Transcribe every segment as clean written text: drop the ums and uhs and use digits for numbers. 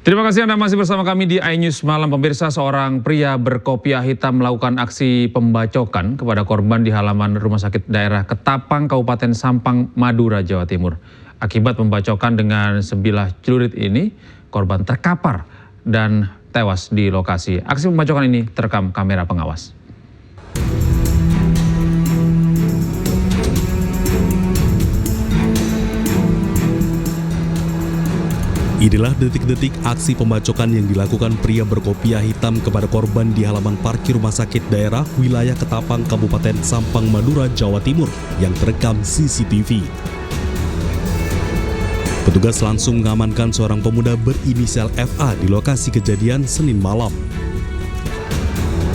Terima kasih Anda masih bersama kami di iNews Malam. Pemirsa, seorang pria berkopiah hitam melakukan aksi pembacokan kepada korban di halaman Rumah Sakit Daerah Ketapang, Kabupaten Sampang, Madura, Jawa Timur. Akibat pembacokan dengan sebilah celurit ini, korban terkapar dan tewas di lokasi. Aksi pembacokan ini terekam kamera pengawas. Inilah detik-detik aksi pembacokan yang dilakukan pria berkopiah hitam kepada korban di halaman parkir Rumah Sakit Daerah wilayah Ketapang, Kabupaten Sampang, Madura, Jawa Timur yang terekam CCTV. Petugas langsung mengamankan seorang pemuda berinisial FA di lokasi kejadian Senin malam.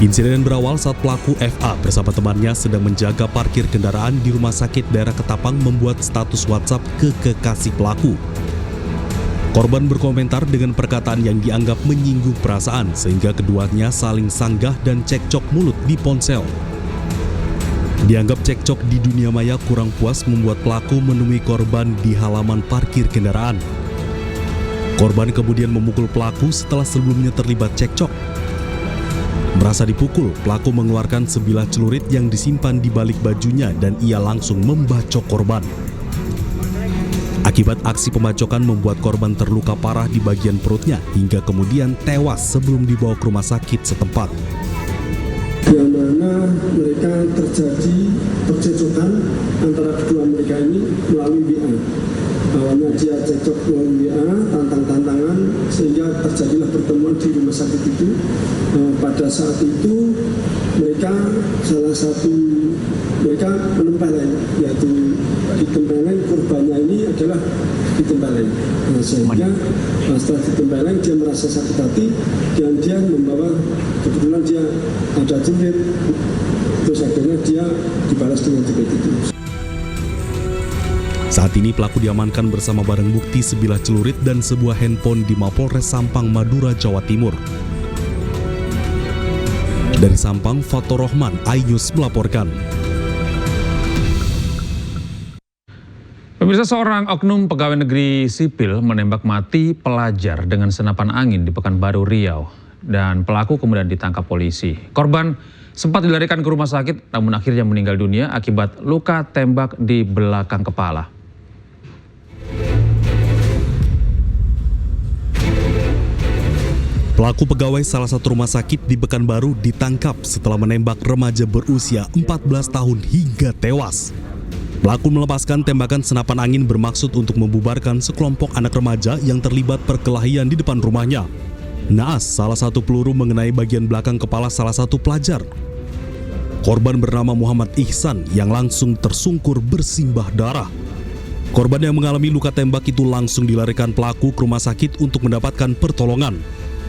Insiden berawal saat pelaku FA bersama temannya sedang menjaga parkir kendaraan di Rumah Sakit Daerah Ketapang membuat status WhatsApp ke kekasih pelaku. Korban berkomentar dengan perkataan yang dianggap menyinggung perasaan sehingga keduanya saling sanggah dan cekcok mulut di ponsel. Dianggap cekcok di dunia maya kurang puas membuat pelaku menemui korban di halaman parkir kendaraan. Korban kemudian memukul pelaku setelah sebelumnya terlibat cekcok. Merasa dipukul, pelaku mengeluarkan sebilah celurit yang disimpan di balik bajunya dan ia langsung membacok korban. Akibat aksi pembacokan membuat korban terluka parah di bagian perutnya hingga kemudian tewas sebelum dibawa ke rumah sakit setempat. Yang mana mereka terjadi percecokan antara kedua mereka ini melalui WA. Awalnya dia cekcok melalui WA, tantang-tantangan, sehingga terjadilah pertemuan di rumah sakit itu. Pada saat itu mereka menempeleng, yaitu ditempeleng korbannya ini adalah ditempeleng. Sehingga setelah ditempeleng dia merasa sakit hati dan dia membawa, kebetulan dia ada celurit, terus akhirnya dia dibalas dengan celurit itu. Saat ini pelaku diamankan bersama barang bukti sebilah celurit dan sebuah handphone di Mapolres Sampang, Madura, Jawa Timur. Dari Sampang, Fatur Rahman, iNews melaporkan. Pemirsa, seorang oknum pegawai negeri sipil menembak mati pelajar dengan senapan angin di Pekanbaru, Riau. Dan pelaku kemudian ditangkap polisi. Korban sempat dilarikan ke rumah sakit namun akhirnya meninggal dunia akibat luka tembak di belakang kepala. Pelaku pegawai salah satu rumah sakit di Pekanbaru ditangkap setelah menembak remaja berusia 14 tahun hingga tewas. Pelaku melepaskan tembakan senapan angin bermaksud untuk membubarkan sekelompok anak remaja yang terlibat perkelahian di depan rumahnya. Naas, salah satu peluru mengenai bagian belakang kepala salah satu pelajar. Korban bernama Muhammad Ihsan yang langsung tersungkur bersimbah darah. Korban yang mengalami luka tembak itu langsung dilarikan pelaku ke rumah sakit untuk mendapatkan pertolongan.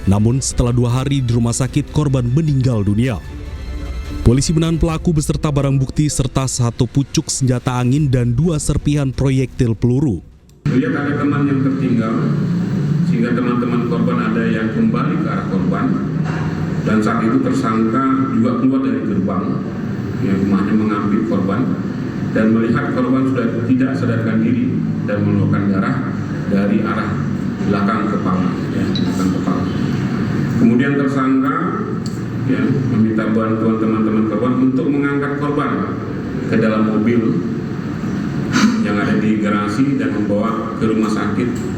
Namun setelah 2 hari di rumah sakit, korban meninggal dunia. Polisi menahan pelaku beserta barang bukti serta 1 pucuk senjata angin dan 2 serpihan proyektil peluru. Melihat ada teman yang tertinggal, sehingga teman-teman korban ada yang kembali ke arah korban. Dan saat itu tersangka juga keluar dari gerbang, yang rumahnya mengambil korban. Dan melihat korban sudah tidak sadarkan diri dan mengeluarkan darah dari arah belakang kepala. Kemudian tersangka meminta bantuan teman-teman korban untuk mengangkat korban ke dalam mobil yang ada di garasi dan membawa ke rumah sakit.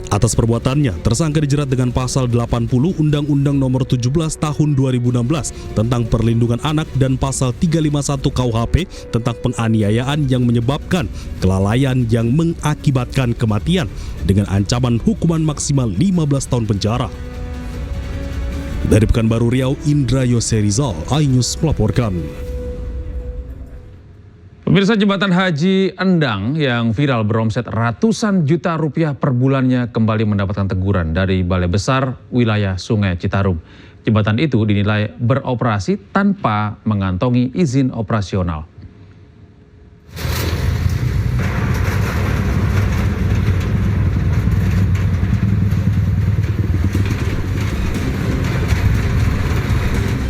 Atas perbuatannya, tersangka dijerat dengan pasal 80 Undang-Undang Nomor 17 Tahun 2016 tentang Perlindungan Anak dan pasal 351 KUHP tentang penganiayaan yang menyebabkan kelalaian yang mengakibatkan kematian dengan ancaman hukuman maksimal 15 tahun penjara. Dari Pekanbaru, Riau, Indra Yoserizal, iNews melaporkan. Pemirsa, jembatan Haji Endang yang viral beromset ratusan juta rupiah per bulannya kembali mendapatkan teguran dari Balai Besar Wilayah Sungai Citarum. Jembatan itu dinilai beroperasi tanpa mengantongi izin operasional.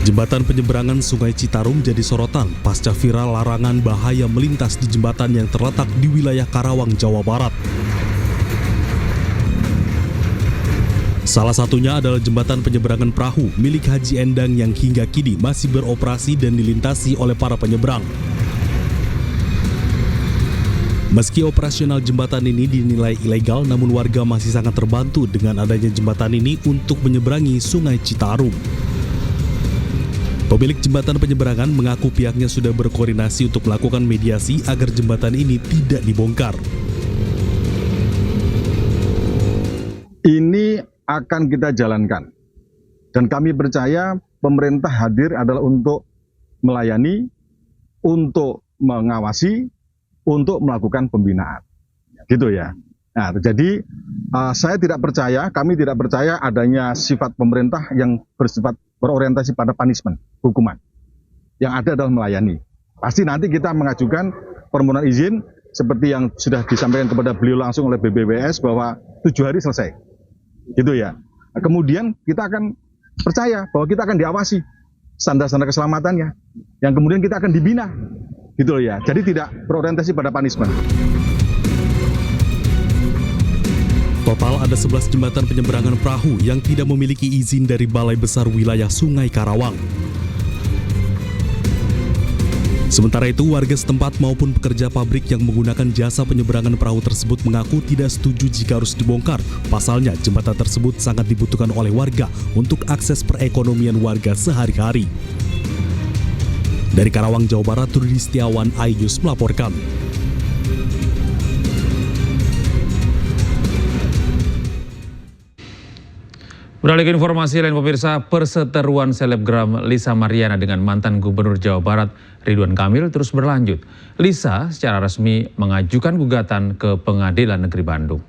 Jembatan penyeberangan Sungai Citarum jadi sorotan pasca viral larangan bahaya melintas di jembatan yang terletak di wilayah Karawang, Jawa Barat. Salah satunya adalah jembatan penyeberangan perahu milik Haji Endang yang hingga kini masih beroperasi dan dilintasi oleh para penyeberang. Meski operasional jembatan ini dinilai ilegal, namun warga masih sangat terbantu dengan adanya jembatan ini untuk menyeberangi Sungai Citarum. Pemilik jembatan penyeberangan mengaku pihaknya sudah berkoordinasi untuk melakukan mediasi agar jembatan ini tidak dibongkar. Ini akan kita jalankan. Dan kami percaya pemerintah hadir adalah untuk melayani, untuk mengawasi, untuk melakukan pembinaan. Gitu ya. Nah, jadi saya tidak percaya, kami tidak percaya adanya sifat pemerintah yang bersifat berorientasi pada punishment, hukuman. Yang ada adalah melayani. Pasti nanti kita mengajukan permohonan izin seperti yang sudah disampaikan kepada beliau langsung oleh BBWS bahwa 7 hari selesai. Gitu ya. Nah, kemudian kita akan percaya bahwa kita akan diawasi standar-standar keselamatannya, yang kemudian kita akan dibina, gitu loh ya. Jadi tidak berorientasi pada punishment. Total ada 11 jembatan penyeberangan perahu yang tidak memiliki izin dari Balai Besar Wilayah Sungai Karawang. Sementara itu, warga setempat maupun pekerja pabrik yang menggunakan jasa penyeberangan perahu tersebut mengaku tidak setuju jika harus dibongkar. Pasalnya, jembatan tersebut sangat dibutuhkan oleh warga untuk akses perekonomian warga sehari-hari. Dari Karawang, Jawa Barat, Rudi Setiawan, iNews melaporkan. Beralih ke informasi lain pemirsa, perseteruan selebgram Lisa Mariana dengan mantan Gubernur Jawa Barat Ridwan Kamil terus berlanjut. Lisa secara resmi mengajukan gugatan ke Pengadilan Negeri Bandung.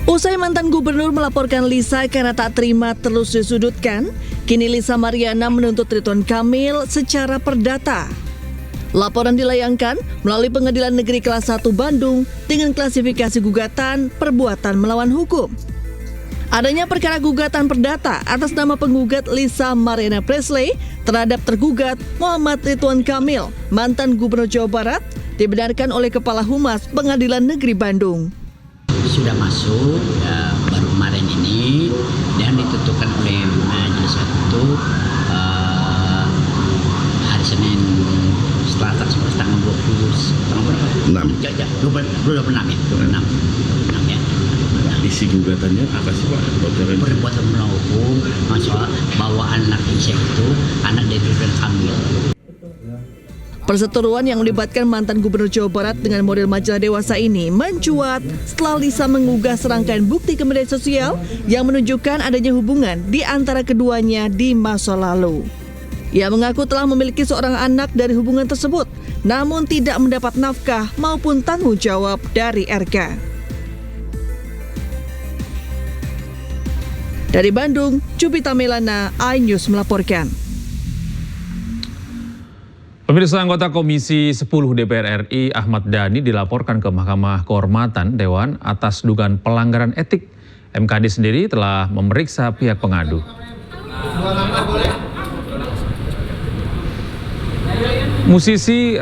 Usai mantan gubernur melaporkan Lisa karena tak terima terus disudutkan, kini Lisa Mariana menuntut Ridwan Kamil secara perdata. Laporan dilayangkan melalui Pengadilan Negeri Kelas 1 Bandung dengan klasifikasi gugatan perbuatan melawan hukum. Adanya perkara gugatan perdata atas nama penggugat Lisa Mariana Presley terhadap tergugat Muhammad Ridwan Kamil, mantan Gubernur Jawa Barat, dibenarkan oleh Kepala Humas Pengadilan Negeri Bandung. Sudah masuk ya, baru kemarin ini dan ditentukan oleh majelis itu hari Senin Selasa tanggal 26 ya. Isi gugatannya apa sih Pak? Perbuatan melawan hukum, masalah bahwa anak Lisa itu anak dari Ridwan Kamil. Perseteruan yang melibatkan mantan Gubernur Jawa Barat dengan model majalah dewasa ini mencuat setelah Lisa mengunggah serangkaian bukti ke media sosial yang menunjukkan adanya hubungan di antara keduanya di masa lalu. Ia mengaku telah memiliki seorang anak dari hubungan tersebut, namun tidak mendapat nafkah maupun tanggung jawab dari RK. Dari Bandung, Jupita Melana, iNews melaporkan. Pemirsa, anggota Komisi 10 DPR RI Ahmad Dhani dilaporkan ke Mahkamah Kehormatan Dewan atas dugaan pelanggaran etik. MKD sendiri telah memeriksa pihak pengadu. Musisi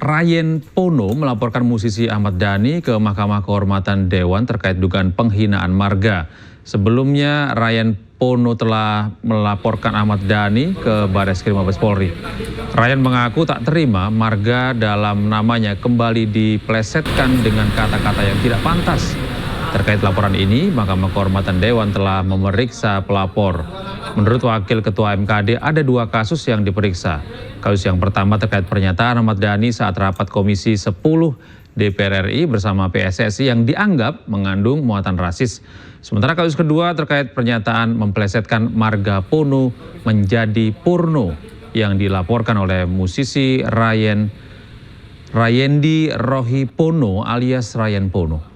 Ryan Pono melaporkan musisi Ahmad Dhani ke Mahkamah Kehormatan Dewan terkait dugaan penghinaan marga. Sebelumnya Ryan Pono telah melaporkan Ahmad Dhani ke Bareskrim Mabes Polri. Ryan mengaku tak terima marga dalam namanya kembali diplesetkan dengan kata-kata yang tidak pantas. Terkait laporan ini, Mahkamah Kehormatan Dewan telah memeriksa pelapor. Menurut Wakil Ketua MKD, ada 2 kasus yang diperiksa. Kasus yang pertama terkait pernyataan Ahmad Dhani saat rapat Komisi 10 DPR RI bersama PSSI yang dianggap mengandung muatan rasis. Sementara kasus kedua terkait pernyataan memplesetkan marga Pono menjadi Purno yang dilaporkan oleh musisi Rayendi Rohi Pono alias Ryan Pono.